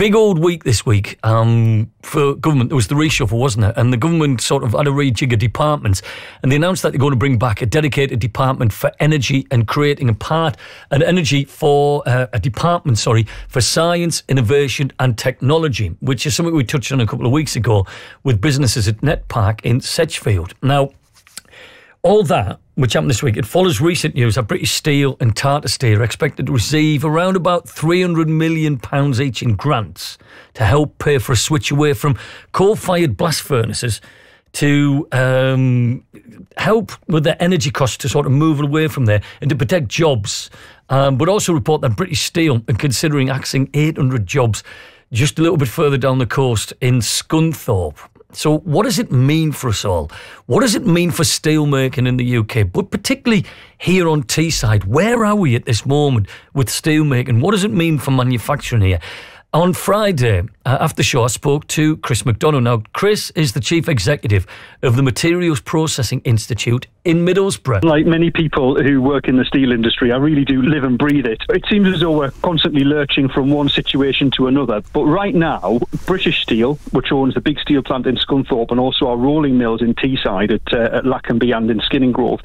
Big old week this week for government. There was the reshuffle, wasn't it? And the government sort of had a rejig of departments, and they announced that they're going to bring back a dedicated department for energy and creating a department for science, innovation and technology, which is something we touched on a couple of weeks ago with businesses at Net Park in Sedgefield. Now, all that, which happened this week, it follows recent news that British Steel and Tata Steel are expected to receive around about £300 million each in grants to help pay for a switch away from coal-fired blast furnaces to help with their energy costs, to sort of move away from there and to protect jobs. But also report that British Steel are considering axing 800 jobs just a little bit further down the coast in Scunthorpe. So what does it mean for us all? What does it mean for steelmaking in the UK, but particularly here on Teesside? Where are we at this moment with steelmaking? What does it mean for manufacturing here? On Friday, after the show, I spoke to Chris McDonough. Now, Chris is the Chief Executive of the Materials Processing Institute in Middlesbrough. Like many people who work in the steel industry, I really do live and breathe it. It seems as though we're constantly lurching from one situation to another. But right now, British Steel, which owns the big steel plant in Scunthorpe and also our rolling mills in Teesside at Lackenby and in Skinning Grove,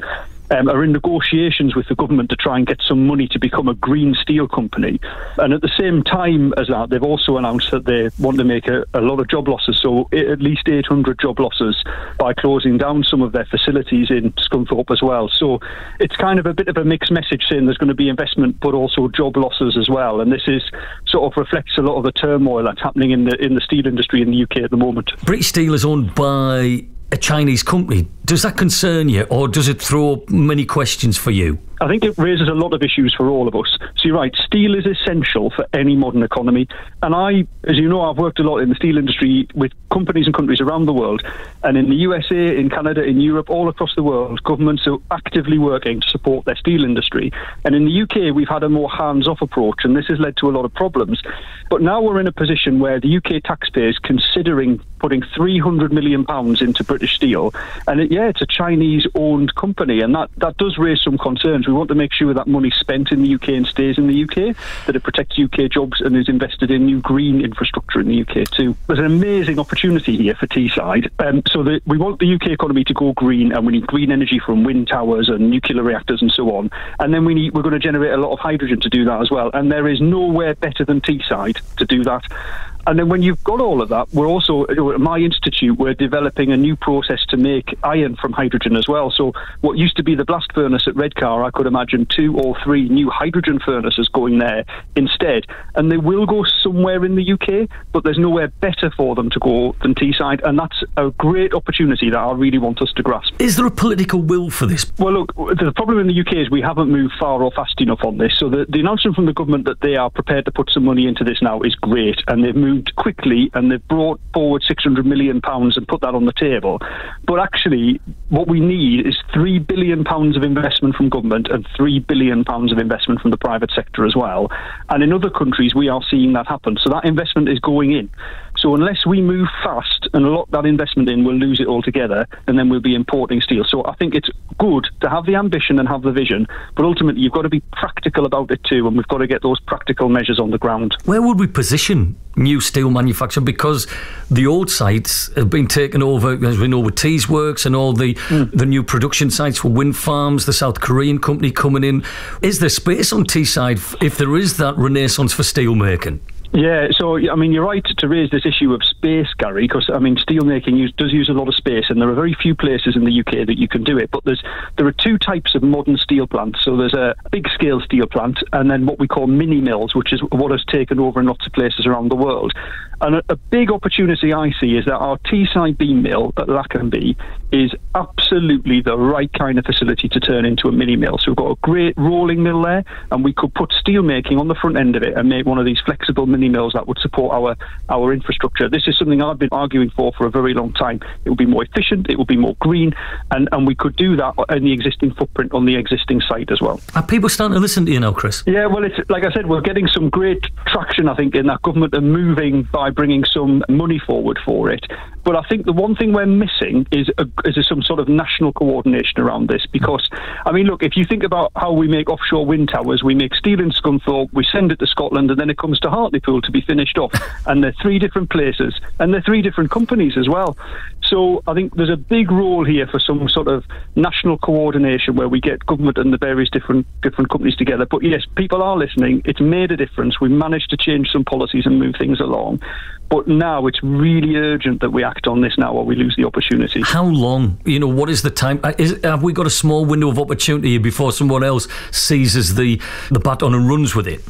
are in negotiations with the government to try and get some money to become a green steel company. And at the same time as that, they've also announced that they want to make a lot of job losses, so at least 800 job losses by closing down some of their facilities in Scunthorpe as well. So it's kind of a bit of a mixed message saying there's going to be investment but also job losses as well. And this is sort of reflects a lot of the turmoil that's happening in the steel industry in the UK at the moment. British Steel is owned by a Chinese company. Does that concern you, or does it throw up many questions for you? I think it raises a lot of issues for all of us. So you're right, steel is essential for any modern economy. And I, as you know, I've worked a lot in the steel industry with companies and countries around the world. And in the USA, in Canada, in Europe, all across the world, governments are actively working to support their steel industry. And in the UK, we've had a more hands-off approach, and this has led to a lot of problems. But now we're in a position where the UK taxpayer is considering putting £300 million into British Steel. And it's a Chinese-owned company, and that does raise some concerns. We want to make sure that money's spent in the UK and stays in the UK, that it protects UK jobs and is invested in new green infrastructure in the UK too. There's an amazing opportunity here for Teesside. We want the UK economy to go green, and we need green energy from wind towers and nuclear reactors and so on. And then we're going to generate a lot of hydrogen to do that as well. And there is nowhere better than Teesside to do that. And then when you've got all of that, we're also, at my institute, we're developing a new process to make iron from hydrogen as well. So what used to be the blast furnace at Redcar, I could imagine 2 or 3 new hydrogen furnaces going there instead. And they will go somewhere in the UK, but there's nowhere better for them to go than Teesside. And that's a great opportunity that I really want us to grasp. Is there a political will for this? Well, look, the problem in the UK is we haven't moved far or fast enough on this. So the announcement from the government that they are prepared to put some money into this now is great. And they've moved quickly, and they've brought forward £600 million and put that on the table. But actually, what we need is £3 billion of investment from government and £3 billion of investment from the private sector as well. And in other countries, we are seeing that happen. So that investment is going in. So unless we move fast and lock that investment in, we'll lose it altogether, and then we'll be importing steel. So I think it's good to have the ambition and have the vision, but ultimately you've got to be practical about it too, and we've got to get those practical measures on the ground. Where would we position new steel manufacture? Because the old sites have been taken over, as we know, with Tees Works and all the new production sites for wind farms, the South Korean company coming in. Is there space on Teesside if there is that renaissance for steel making? Yeah, so, I mean, you're right to raise this issue of space, Gary, because, I mean, steelmaking does use a lot of space, and there are very few places in the UK that you can do it. But there are 2 types of modern steel plants. So there's a big-scale steel plant, and then what we call mini-mills, which is what has taken over in lots of places around the world. And a big opportunity I see is that our Teesside beam mill at Lackenby is absolutely the right kind of facility to turn into a mini-mill. So we've got a great rolling mill there, and we could put steelmaking on the front end of it and make one of these flexible mini-mills that would support our infrastructure. This is something I've been arguing for a very long time. It will be more efficient, it will be more green, and we could do that in the existing footprint on the existing site as well. Are people starting to listen to you now, Chris? Yeah, well, it's like I said, we're getting some great traction, I think, in that government are moving by bringing some money forward for it. But I think the one thing we're missing is some sort of national coordination around this, because, I mean, look, if you think about how we make offshore wind towers, we make steel in Scunthorpe, we send it to Scotland, and then it comes to Hartlepool. Liverpool to be finished off. And they're 3 different places, and they're 3 different companies as well. So I think there's a big role here for some sort of national coordination where we get government and the various different companies together. But yes, people are listening. It's made a difference. We've managed to change some policies and move things along. But now it's really urgent that we act on this now or we lose the opportunity. How long? What is the time? Have we got a small window of opportunity before someone else seizes the baton and runs with it?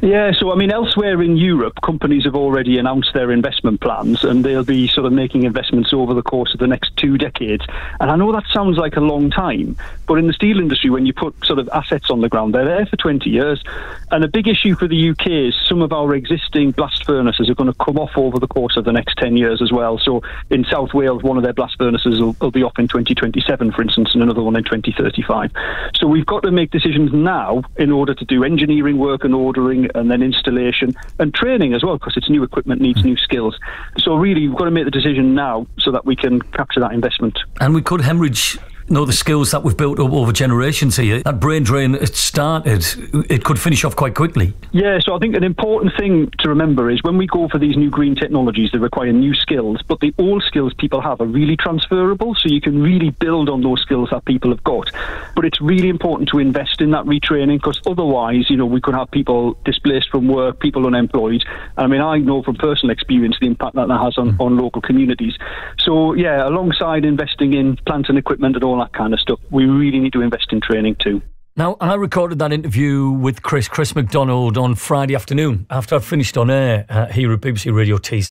Yeah, so I mean, elsewhere in Europe, companies have already announced their investment plans, and they'll be sort of making investments over the course of the next 2 decades. And I know that sounds like a long time, but in the steel industry, when you put sort of assets on the ground, they're there for 20 years. And a big issue for the UK is some of our existing blast furnaces are going to come off over the course of the next 10 years as well. So in South Wales, one of their blast furnaces will be off in 2027, for instance, and another one in 2035. So we've got to make decisions now in order to do engineering work and ordering, and then installation and training as well, because it's new equipment, needs new skills. So really, we've got to make the decision now so that we can capture that investment. And we could hemorrhage the skills that we've built up over generations here. That brain drain, it started, it could finish off quite quickly. Yeah, so I think an important thing to remember is when we go for these new green technologies, they require new skills, but the old skills people have are really transferable, so you can really build on those skills that people have got. But it's really important to invest in that retraining, because otherwise, we could have people displaced from work, people unemployed. I mean, I know from personal experience the impact that has on local communities. So yeah, alongside investing in plant and equipment and all that kind of stuff, we really need to invest in training too. Now, I recorded that interview with Chris McDonald on Friday afternoon after I finished on air here at BBC Radio Teesside.